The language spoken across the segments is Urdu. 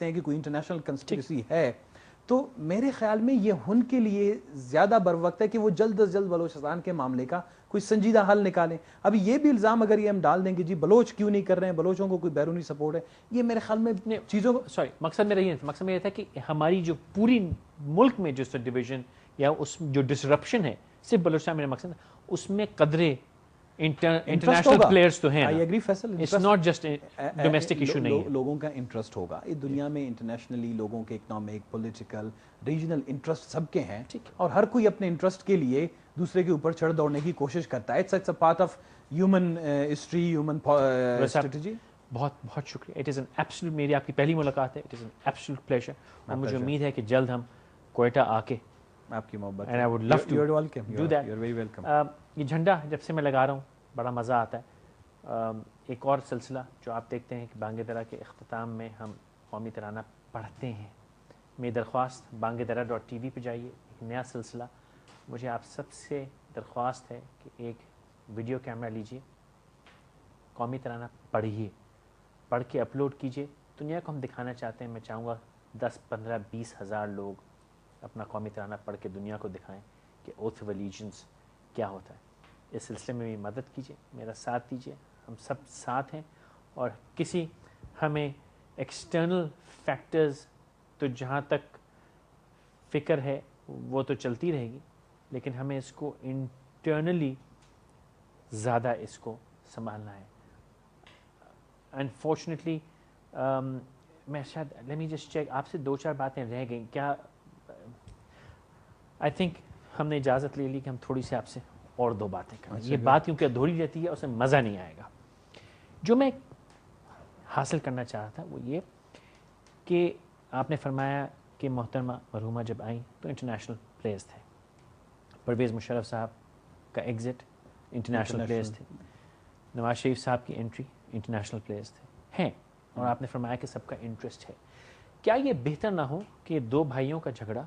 ہیں کہ کوئی انٹرنیشنل کنسپریسی ہے تو میرے خیال میں یہ ان کے لیے زیادہ بر وقت ہے کہ وہ جلد از جلد بلوچستان کے معاملے کا کوئی سنجیدہ حل نکالیں. اب یہ بھی الزام اگر یہ ہم ڈال دیں کہ جی بلوچ کیوں نہیں کر رہے ہیں, بلوچوں کو کوئی بیرونی سپورٹ ہے, یہ میرے خیال میں چیزوں کو مقصد میرا یہ تھا کہ ہماری جو پوری ملک میں جو ڈویژن یا اس جو ڈسرپشن ہے صرف بلوچستان, میرا مقصد اس میں قدرے انٹرنیشنل پلیئرز تو ہیں. I agree Faisal, It's not just a domestic issue نہیں ہے. لوگوں کا انٹرسٹ ہوگا اس دنیا میں انٹرنیشنلی, لوگوں کے اکنامک, پولیٹیکل, ریجنل انٹرسٹ سب کے ہیں اور ہر کوئی اپنے انٹرسٹ کے لیے دوسرے کے اوپر چڑھ دوڑنے کی کوشش کرتا ہے. It's a part of human history, human strategy. بہت بہت شکریہ. It is an absolute, میری آپ کی پہلی ملاقات ہے. It is an absolute pleasure. اور مجھے امید ہے کہ جلد ہم کوئٹہ آ کے آپ کی محبت, and I would love to you're welcome, do that. You're very welcome. یہ جھنڈا جب سے میں لگا رہا ہوں بڑا مزہ آتا ہے. ایک اور سلسلہ جو آپ دیکھتے ہیں کہ بانگ درا کے اختتام میں ہم قومی ترانہ پڑھتے ہیں. میری درخواست bangdara.tv پہ جائیے, ایک نیا سلسلہ. مجھے آپ سب سے درخواست ہے کہ ایک ویڈیو کیمرہ لیجئے, قومی ترانہ پڑھیے, پڑھ کے اپلوڈ کیجئے. دنیا کو ہم دکھانا چاہتے ہیں, میں چاہوں گا 10, 15, 20 ہزار لوگ اپنا قومی ترانہ پڑھ کے دنیا کو دکھائیں کہ اوتھ آف الیجنس کیا ہوتا ہے. اس سلسلے میں بھی مدد کیجیے, میرا ساتھ دیجیے, ہم سب ساتھ ہیں. اور کسی ہمیں ایکسٹرنل فیکٹرز تو جہاں تک فکر ہے وہ تو چلتی رہے گی, لیکن ہمیں اس کو انٹرنلی زیادہ اس کو سنبھالنا ہے. انفارچونیٹلی میں شاید لیٹ می جسٹ چیک, آپ سے 2-4 باتیں رہ گئیں کیا؟ آئی تھنک ہم نے اجازت لے لی کہ ہم تھوڑی سی آپ سے اور 2 باتیں کریں. یہ بات کیونکہ ادھوری رہتی ہے اس میں مزہ نہیں آئے گا. جو میں حاصل کرنا چاہ رہا تھا وہ یہ کہ آپ نے فرمایا کہ محترمہ مرحومہ جب آئیں تو انٹرنیشنل پلیئرز تھے. پرویز مشرف صاحب کا ایگزٹ انٹرنیشنل پلیئرز تھے, نواز شریف صاحب کی انٹری انٹرنیشنل پلیئرز تھے ہیں, اور آپ نے فرمایا کہ سب کا انٹرسٹ ہے. کیا یہ بہتر نہ ہو کہ 2 بھائیوں کا جھگڑا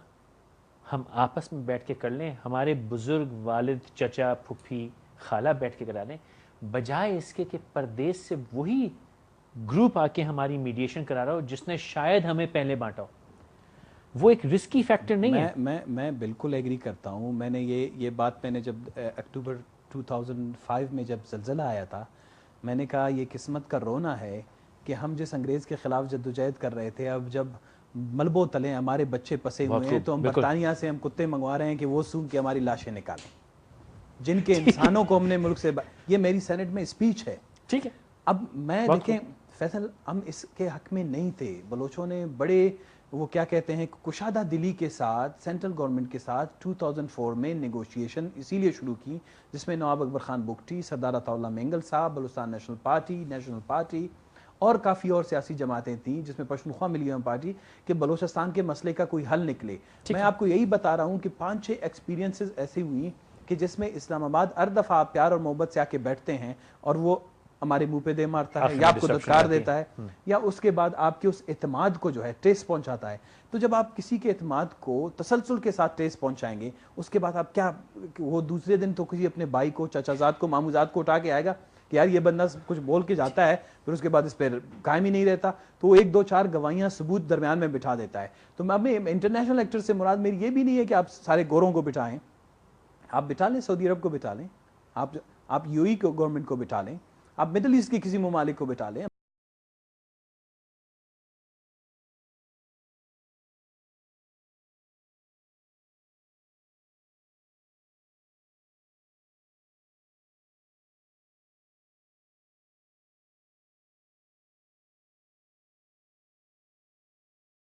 ہم آپس میں بیٹھ کے کر لیں, ہمارے بزرگ, والد, چچا, پھپھی, خالہ بیٹھ کے کرا لیں, بجائے اس کے کہ پردیس سے وہی گروپ آ کے ہماری میڈیشن کرا رہا ہو جس نے شاید ہمیں پہلے بانٹا ہو؟ وہ ایک رسکی فیکٹر نہیں ہے. میں بالکل ایگری کرتا ہوں. میں نے یہ بات میں نے جب اکتوبر 2005 میں جب زلزلہ آیا تھا, میں نے کہا یہ قسمت کا رونا ہے کہ ہم جس انگریز کے خلاف جدوجہد کر رہے تھے, اب جب ملبوں تلے ہمارے بچے پسے ہوئے ہیں تو ہم برطانیہ سے ہم کتے منگوا رہے ہیں کہ وہ سونگ کے ہماری لاشیں نکالیں, جن کے انسانوں کو ہم نے ملک سے یہ میری سینٹ میں اسپیچ ہے. ٹھیک ہے. اب میں دیکھیں فیصل, ہم اس کے حق میں نہیں تھے. بلوچوں نے بڑے وہ کیا کہتے ہیں کشادہ دلی کے ساتھ سینٹرل گورنمنٹ کے ساتھ 2004 میں نیگوشیشن اسی لیے شروع کی جس میں نواب اکبر خان بگٹی, سردار عطا اللہ مینگل صاحب, بلوچستان نیشنل پارٹی اور کافی اور سیاسی جماعتیں تھیں جس میں پشتونخوا ملیون پارٹی, کہ بلوچستان کے مسئلے کا کوئی حل نکلے. میں آپ کو یہی بتا رہا ہوں کہ 5-6 ایکسپیرینسز ایسی ہوئی کہ جس میں اسلام آباد ہر دفعہ پیار اور محبت سے آ کے بیٹھتے ہیں اور وہ ہمارے منہ پہ دے مارتا ہے یا آپ کو دھتکار دیتا ہے یا اس کے بعد آپ کے اس اعتماد کو جو ہے ٹیس پہنچاتا ہے. تو جب آپ کسی کے اعتماد کو تسلسل کے ساتھ ٹیس پہنچائیں گے, اس کے بعد آپ کیا, وہ دوسرے دن تو کسی اپنے بھائی کو, چچا زاد کو, مامو زاد کو اٹھا کے آئے گا کہ یار یہ بندہ کچھ بول کے جاتا ہے, پھر اس کے بعد اس پہ قائم ہی نہیں رہتا, تو وہ 1-2-4 گواہیاں ثبوت درمیان میں بٹھا دیتا ہے. تو میں انٹرنیشنل ایکٹر سے مراد میری یہ بھی نہیں ہے کہ آپ سارے گوروں کو بٹھائیں, آپ بٹھا لیں, سعودی عرب کو بٹھا لیں, آپ UAE کو گورنمنٹ کو بٹھا لیں, آپ مڈل ایسٹ کے کسی ممالک کو بٹھا لیں.